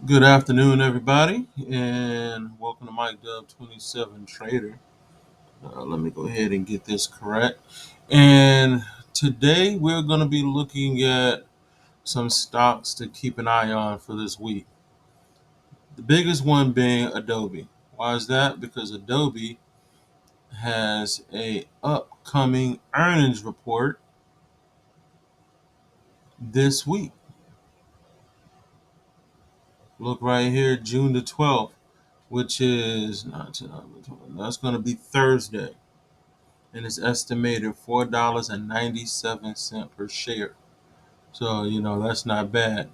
Good afternoon, everybody, and welcome to Mike Dub 27 Trader. Let me go ahead and get this correct. And today we're going to be looking at some stocks to keep an eye on for this week. The biggest one being Adobe. Why is that? Because Adobe has a upcoming earnings report this week. Look right here, June the 12th, which is not that's going to be Thursday. And it's estimated $4.97 per share. So, that's not bad.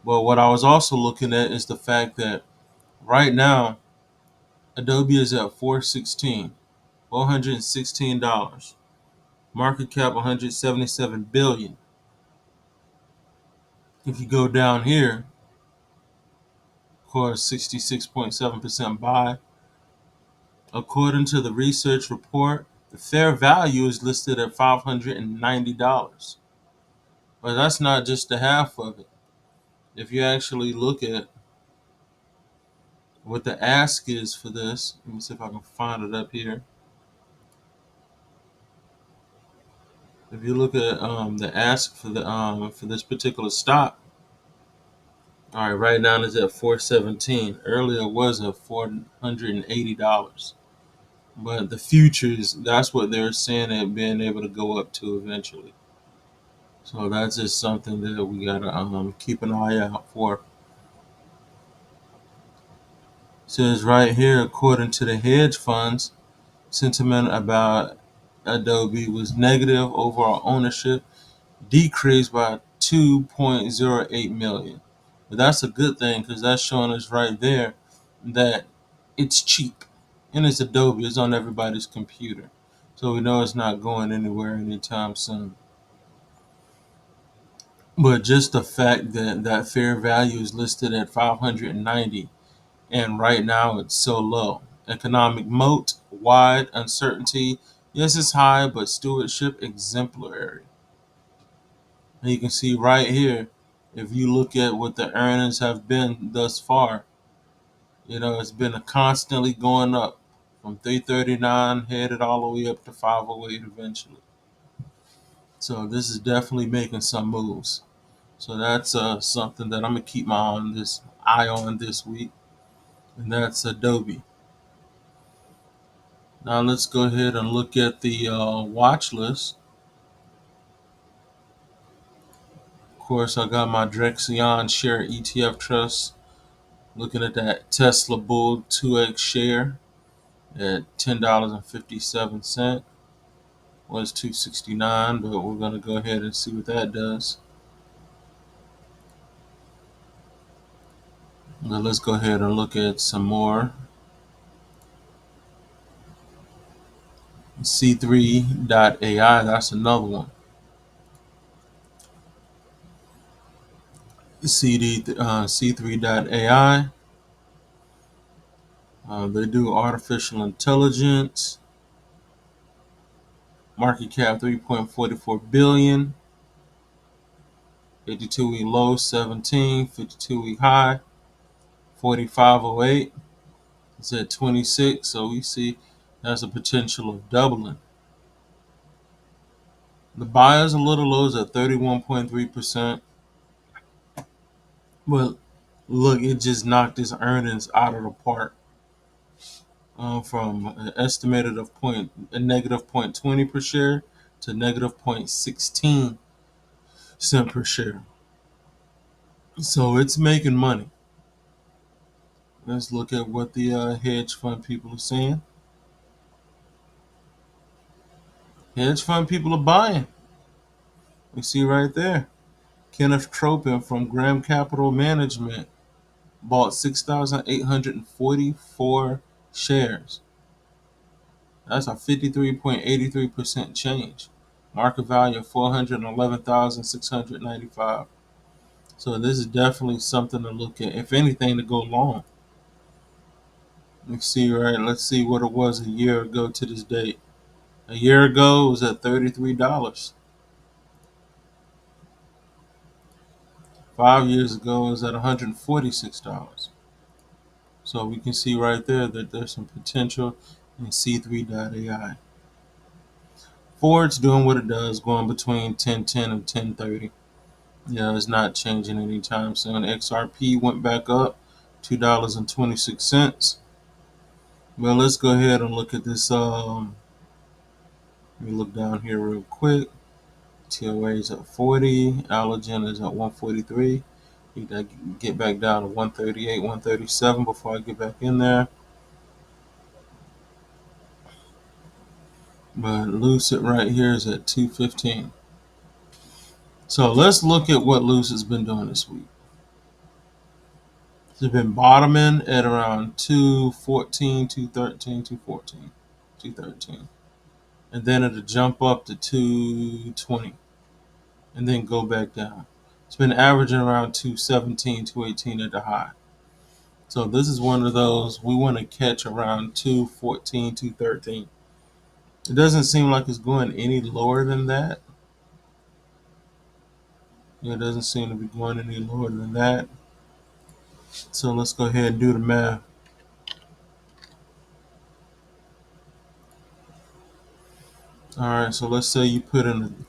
But what I was also looking at is the fact that right now, Adobe is at 416 dollars. Market cap 177 billion. If you go down here, of course, 66.7% buy. According to the research report, the fair value is listed at $590. But that's not just the half of it. If you actually look at what the ask is for this, let me see if I can find it up here. If you look at the ask for the for this particular stock, all right, right now it's at 417. Earlier it was at $480. But the futures, that's what they're saying it being able to go up to eventually. So that's just something that we gotta keep an eye out for. It says right here, according to the hedge funds, sentiment about Adobe was negative. Overall ownership decreased by 2.08 million. But that's a good thing because that's showing us right there that it's cheap. And it's Adobe, it's on everybody's computer. So we know it's not going anywhere anytime soon. But just the fact that that fair value is listed at 590 and right now it's so low. Economic moat, wide, uncertainty. Yes, it's high, but stewardship exemplary. And you can see right here, if you look at what the earnings have been thus far, it's been constantly going up from 339 headed all the way up to 508 eventually. So this is definitely making some moves. So that's something that I'm gonna keep my eye on this week, and that's Adobe. Now let's go ahead and look at the watch list. Of course, I got my Drexion share ETF trust. Looking at that Tesla Bull 2X share at $10.57. Was 269, but we're gonna go ahead and see what that does. Now let's go ahead and look at some more. C3.ai, that's another one. C3.ai. They do artificial intelligence. Market cap 3.44 billion. 52-week low 17. 52-week high 4508. It's at 26, so we see there's a potential of doubling. The buy is a little low, it's at 31.3%. But look, it just knocked its earnings out of the park. From an estimated of a negative 0.20 per share to negative 0.16 cent per share. So it's making money. Let's look at what the hedge fund people are saying. Hedge fund people are buying. We see right there. Kenneth Tropin from Graham Capital Management bought 6,844 shares. That's a 53.83% change. Market value of 411,695. So this is definitely something to look at, if anything, to go long. Let's see what it was a year ago to this date. A year ago it was at $33. 5 years ago, it was at $146. So we can see right there that there's some potential in C3.ai. Ford's doing what it does, going between 10.10 and 10.30. Yeah, it's not changing anytime soon. XRP went back up, $2.26. Well, let's go ahead and look at this. Let me look down here real quick. TOA is at 40. Allergen is at 143. Need to get back down to 138, 137 before I get back in there. But Lucid right here is at 215. So let's look at what Lucid's been doing this week. It's been bottoming at around 214, 213, 214, 213. And then it'll jump up to 220 and then go back down. It's been averaging around 217, 218 at the high. So this is one of those we want to catch around 214, 213. It doesn't seem like it's going any lower than that. It doesn't seem to be going any lower than that. So let's go ahead and do the math. All right, so let's say you put in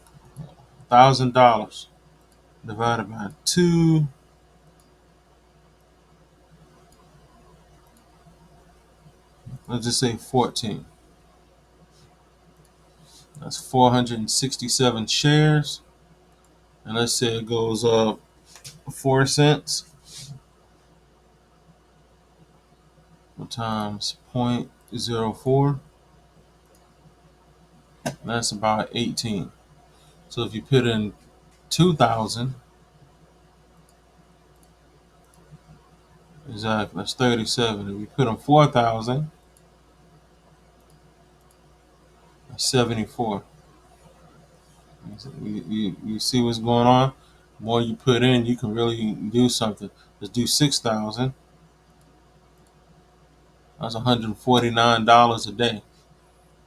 $1,000 divided by 2. Let's just say 14. That's 467 shares. And let's say it goes up 4 cents times 0.04. That's about 18. So if you put in 2,000, exactly, that's 37. If you put in 4,000, that's 74. You see what's going on? The more you put in, you can really do something. Let's do 6,000. That's $149 a day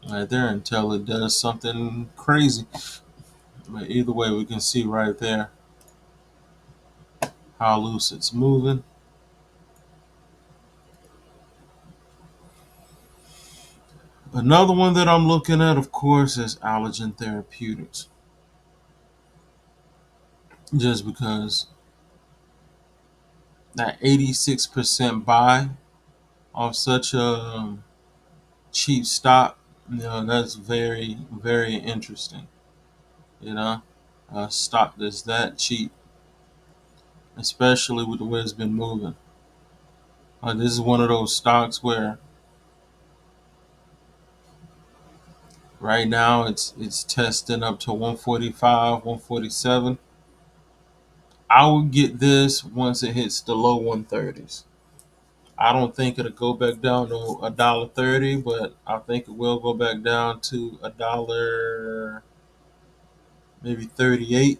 right there until it does something crazy. But either way, we can see right there how loose it's moving. Another one that I'm looking at, of course, is Allergen Therapeutics. Just because that 86% buy off such a cheap stock, that's very, very interesting. A stock that's that cheap, especially with the way it's been moving. This is one of those stocks where right now it's testing up to 145, 147. I would get this once it hits the low 130s. I don't think it'll go back down to $1.30, but I think it will go back down to a dollar, maybe 38,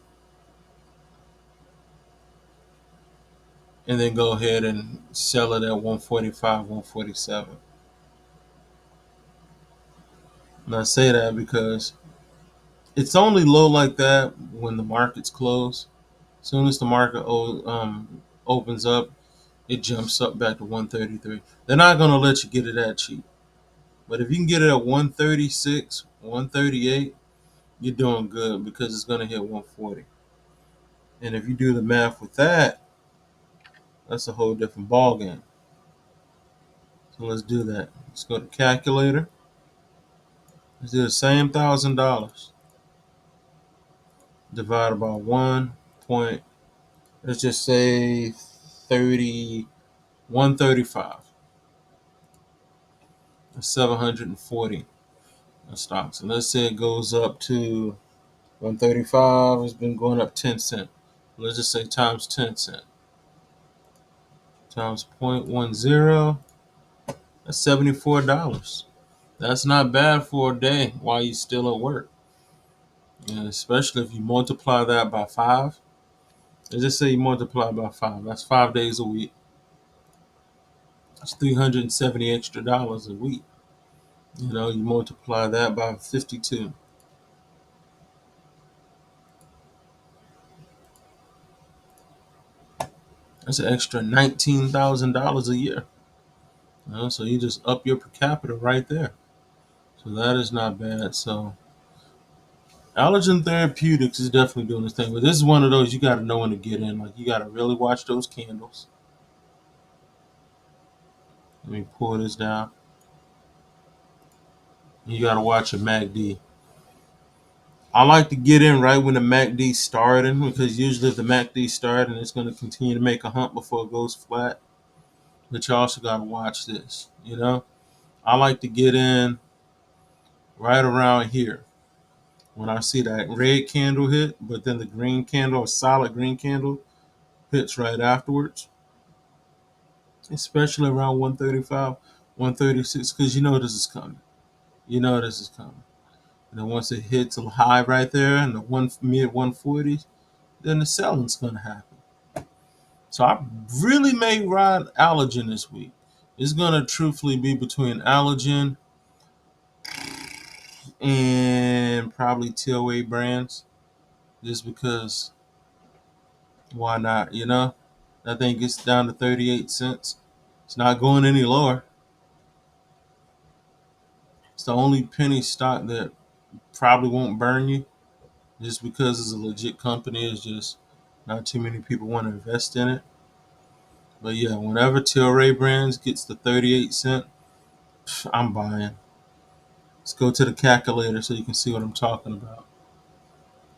and then go ahead and sell it at 145, 147. And I say that because it's only low like that when the market's closed. As soon as the market opens up, it jumps up back to 133. They're not going to let you get it that cheap. But if you can get it at 136, 138, you're doing good because it's going to hit 140. And if you do the math with that, that's a whole different ball game. So let's do that. Let's go to calculator. Let's do the same $1,000 divided by 1 point. Let's just say 135. That's 740 stocks. And let's say it goes up to 135. It's been going up 10 cents. Let's just say times 10 cents times 0.10. That's $74. That's not bad for a day while you're still at work. And especially if you multiply that by 5. Let's just say you multiply by 5. That's 5 days a week. That's 370 extra dollars a week. You multiply that by 52. That's an extra $19,000 a year. So you just up your per capita right there. So that is not bad. So Allergen Therapeutics is definitely doing this thing, but this is one of those you got to know when to get in. Like you got to really watch those candles. Let me pull this down. You got to watch a MACD. I like to get in right when the MACD starting because usually if the MACD starting, it's going to continue to make a hump before it goes flat. But you also got to watch this. I like to get in right around here when I see that red candle hit, but then the green candle, a solid green candle, hits right afterwards, especially around 135, 136, because you know this is coming. You know this is coming. And then once it hits a high right there in the mid 140s, then the selling's going to happen. So I really may ride Allergen this week. It's going to truthfully be between Allergen and probably TOA brands, just because why not? That thing gets down to 38 cents. It's not going any lower. It's the only penny stock that probably won't burn you just because it's a legit company. It's just not too many people want to invest in it. But yeah, whenever TOA brands gets to 38 cent, I'm buying. Let's go to the calculator so you can see what I'm talking about.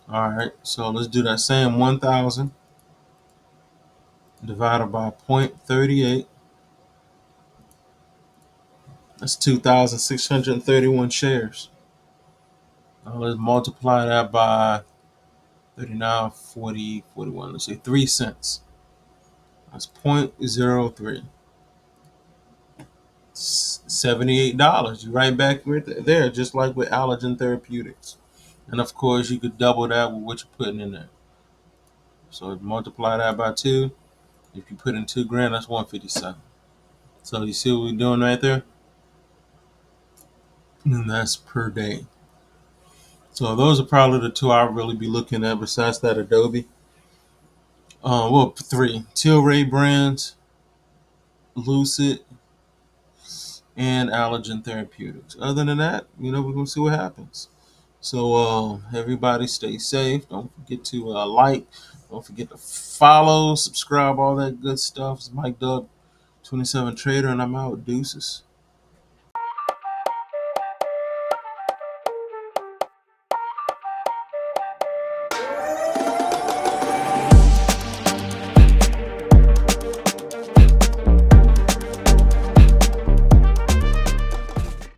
All right, so let's do that same 1,000 divided by 0.38. That's 2,631 shares. Now let's multiply that by 39, 40, 41. Let's say 3 cents. That's 0.03. $78. You're right back right there, just like with Allergen Therapeutics. And of course, you could double that with what you're putting in there. So multiply that by 2. If you put in 2 grand, that's 157. So you see what we're doing right there? And that's per day. So those are probably the two I'll really be looking at besides that Adobe. Well, 3. Tilray Brands, Lucid, and Allergen Therapeutics. Other than that, we're going to see what happens. So everybody stay safe. Don't forget to like. Don't forget to follow, subscribe, all that good stuff. It's Mike Dub, 27 Trader, and I'm out. Deuces.